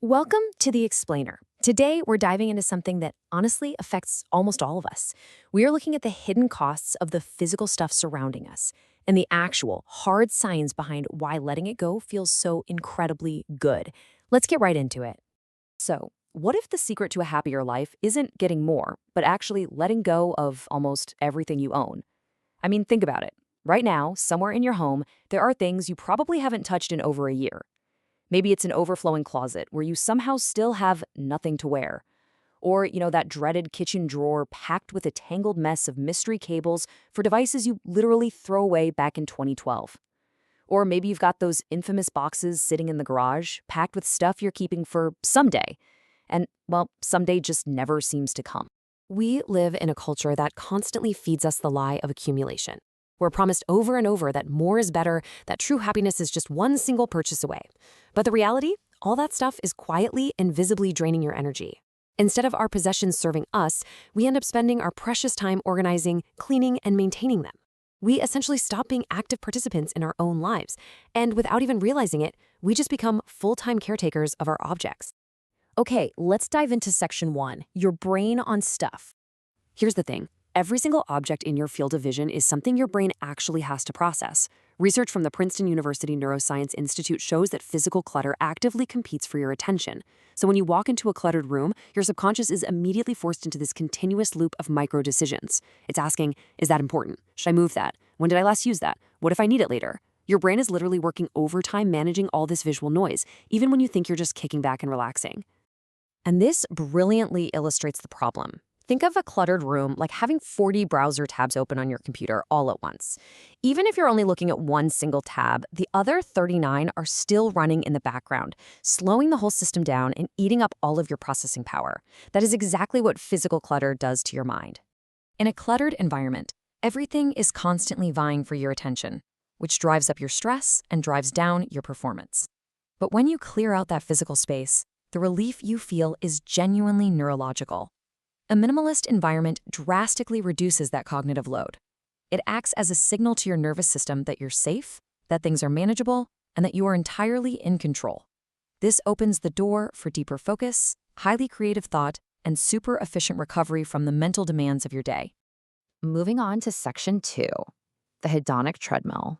Welcome to The Explainer. Today, we're diving into something that honestly affects almost all of us. We are looking at the hidden costs of the physical stuff surrounding us and the actual hard science behind why letting it go feels so incredibly good. Let's get right into it. So, what if the secret to a happier life isn't getting more, but actually letting go of almost everything you own? I mean, think about it. Right now, somewhere in your home, there are things you probably haven't touched in over a year. Maybe it's an overflowing closet where you somehow still have nothing to wear. Or, that dreaded kitchen drawer packed with a tangled mess of mystery cables for devices you literally throw away back in 2012. Or maybe you've got those infamous boxes sitting in the garage, packed with stuff you're keeping for someday. And, well, someday just never seems to come. We live in a culture that constantly feeds us the lie of accumulation. We're promised over and over that more is better, that true happiness is just one single purchase away. But the reality, all that stuff is quietly and visibly draining your energy. Instead of our possessions serving us, we end up spending our precious time organizing, cleaning, and maintaining them. We essentially stop being active participants in our own lives, and without even realizing it, we just become full-time caretakers of our objects. Okay, let's dive into section 1, your brain on stuff. Here's the thing. Every single object in your field of vision is something your brain actually has to process. Research from the Princeton University Neuroscience Institute shows that physical clutter actively competes for your attention. So when you walk into a cluttered room, your subconscious is immediately forced into this continuous loop of micro decisions. It's asking, is that important? Should I move that? When did I last use that? What if I need it later? Your brain is literally working overtime managing all this visual noise, even when you think you're just kicking back and relaxing. And this brilliantly illustrates the problem. Think of a cluttered room like having 40 browser tabs open on your computer all at once. Even if you're only looking at one single tab, the other 39 are still running in the background, slowing the whole system down and eating up all of your processing power. That is exactly what physical clutter does to your mind. In a cluttered environment, everything is constantly vying for your attention, which drives up your stress and drives down your performance. But when you clear out that physical space, the relief you feel is genuinely neurological. A minimalist environment drastically reduces that cognitive load. It acts as a signal to your nervous system that you're safe, that things are manageable, and that you are entirely in control. This opens the door for deeper focus, highly creative thought, and super efficient recovery from the mental demands of your day. Moving on to section 2, the hedonic treadmill.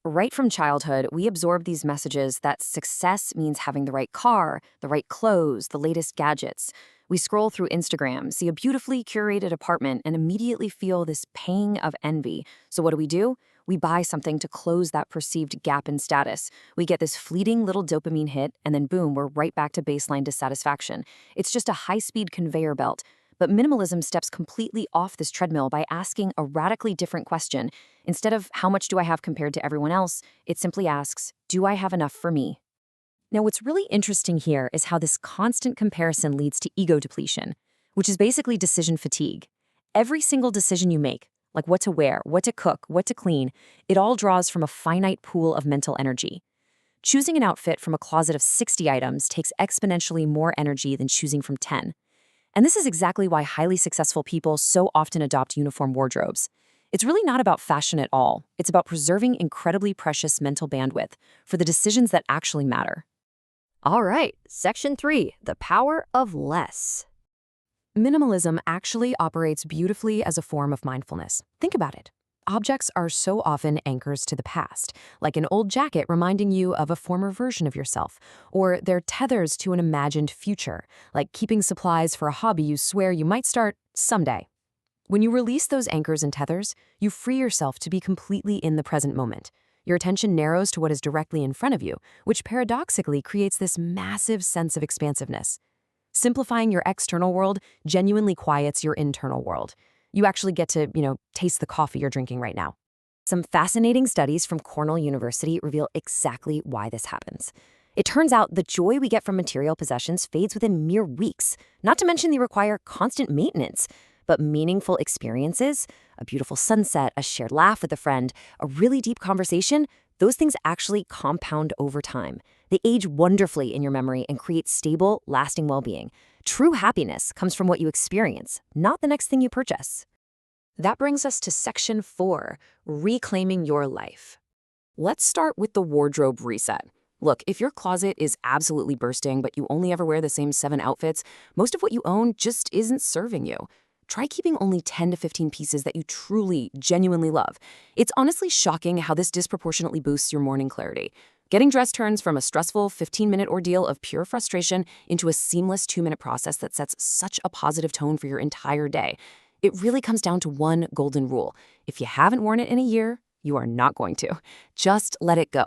Right from childhood, we absorb these messages that success means having the right car, the right clothes, the latest gadgets. We scroll through Instagram, see a beautifully curated apartment, and immediately feel this pang of envy. So what do? We buy something to close that perceived gap in status. We get this fleeting little dopamine hit, and then boom, we're right back to baseline dissatisfaction. It's just a high-speed conveyor belt. But minimalism steps completely off this treadmill by asking a radically different question. Instead of how much do I have compared to everyone else, it simply asks, do I have enough for me? Now, what's really interesting here is how this constant comparison leads to ego depletion, which is basically decision fatigue. Every single decision you make, like what to wear, what to cook, what to clean, it all draws from a finite pool of mental energy. Choosing an outfit from a closet of 60 items takes exponentially more energy than choosing from 10. And this is exactly why highly successful people so often adopt uniform wardrobes. It's really not about fashion at all. It's about preserving incredibly precious mental bandwidth for the decisions that actually matter. All right, section 3, the power of less. Minimalism actually operates beautifully as a form of mindfulness. Think about it. Objects are so often anchors to the past, like an old jacket reminding you of a former version of yourself, or they're tethers to an imagined future, like keeping supplies for a hobby you swear you might start someday. When you release those anchors and tethers, you free yourself to be completely in the present moment. Your attention narrows to what is directly in front of you, which paradoxically creates this massive sense of expansiveness. Simplifying your external world genuinely quiets your internal world. You actually get to, taste the coffee you're drinking right now. Some fascinating studies from Cornell University reveal exactly why this happens. It turns out the joy we get from material possessions fades within mere weeks, not to mention they require constant maintenance. But meaningful experiences, a beautiful sunset, a shared laugh with a friend, a really deep conversation, those things actually compound over time. They age wonderfully in your memory and create stable, lasting well-being. True happiness comes from what you experience, not the next thing you purchase. That brings us to section 4, reclaiming your life. Let's start with the wardrobe reset. Look, if your closet is absolutely bursting, but you only ever wear the same 7 outfits, most of what you own just isn't serving you. Try keeping only 10 to 15 pieces that you truly, genuinely love. It's honestly shocking how this disproportionately boosts your morning clarity. Getting dressed turns from a stressful 15-minute ordeal of pure frustration into a seamless 2-minute process that sets such a positive tone for your entire day. It really comes down to one golden rule. If you haven't worn it in a year, you are not going to. Just let it go.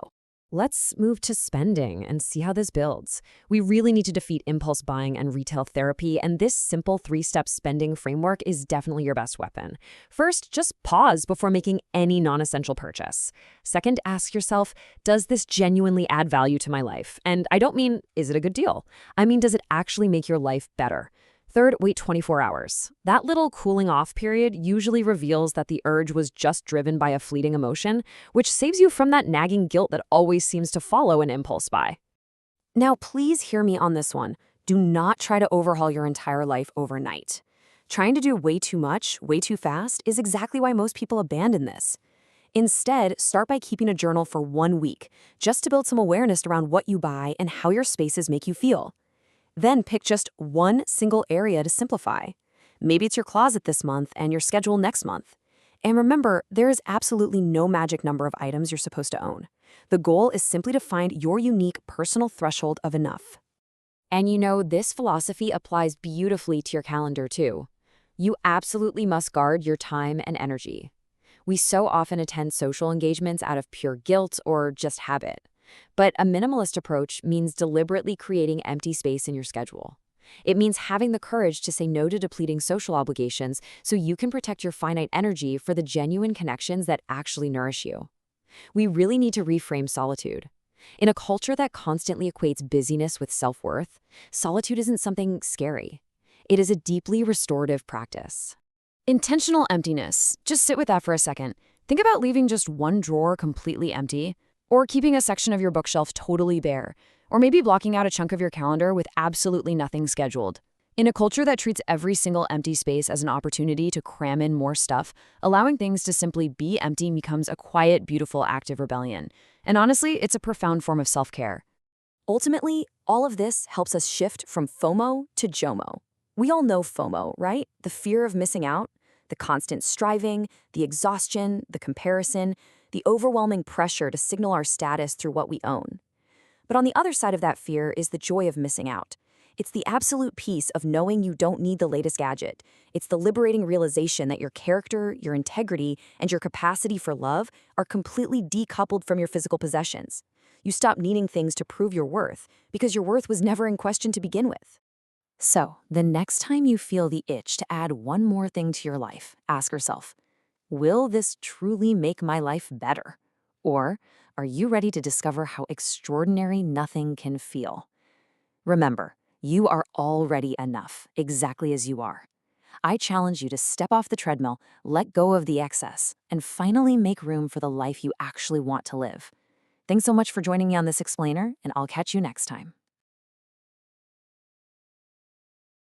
Let's move to spending and see how this builds. We really need to defeat impulse buying and retail therapy, and this simple 3-step spending framework is definitely your best weapon. First, just pause before making any non-essential purchase. Second, ask yourself, does this genuinely add value to my life? And I don't mean, is it a good deal? I mean, does it actually make your life better? Third, wait 24 hours. That little cooling off period usually reveals that the urge was just driven by a fleeting emotion, which saves you from that nagging guilt that always seems to follow an impulse buy. Now, please hear me on this one. Do not try to overhaul your entire life overnight. Trying to do way too much, way too fast is exactly why most people abandon this. Instead, start by keeping a journal for 1 week, just to build some awareness around what you buy and how your spaces make you feel. Then pick just one single area to simplify. Maybe it's your closet this month and your schedule next month. And remember, there is absolutely no magic number of items you're supposed to own. The goal is simply to find your unique personal threshold of enough. And you know, this philosophy applies beautifully to your calendar too. You absolutely must guard your time and energy. We so often attend social engagements out of pure guilt or just habit. But a minimalist approach means deliberately creating empty space in your schedule. It means having the courage to say no to depleting social obligations so you can protect your finite energy for the genuine connections that actually nourish you. We really need to reframe solitude. In a culture that constantly equates busyness with self-worth, solitude isn't something scary. It is a deeply restorative practice. Intentional emptiness. Just sit with that for a second. Think about leaving just one drawer completely empty, or keeping a section of your bookshelf totally bare, or maybe blocking out a chunk of your calendar with absolutely nothing scheduled. In a culture that treats every single empty space as an opportunity to cram in more stuff, allowing things to simply be empty becomes a quiet, beautiful act of rebellion. And honestly, it's a profound form of self-care. Ultimately, all of this helps us shift from FOMO to JOMO. We all know FOMO, right? The fear of missing out, the constant striving, the exhaustion, the comparison, the overwhelming pressure to signal our status through what we own. But on the other side of that fear is the joy of missing out. It's the absolute peace of knowing you don't need the latest gadget. It's the liberating realization that your character, your integrity, and your capacity for love are completely decoupled from your physical possessions. You stop needing things to prove your worth because your worth was never in question to begin with. So, the next time you feel the itch to add one more thing to your life, ask yourself, will this truly make my life better? Or are you ready to discover how extraordinary nothing can feel? Remember, you are already enough, exactly as you are. I challenge you to step off the treadmill, let go of the excess, and finally make room for the life you actually want to live. Thanks so much for joining me on this explainer, and I'll catch you next time.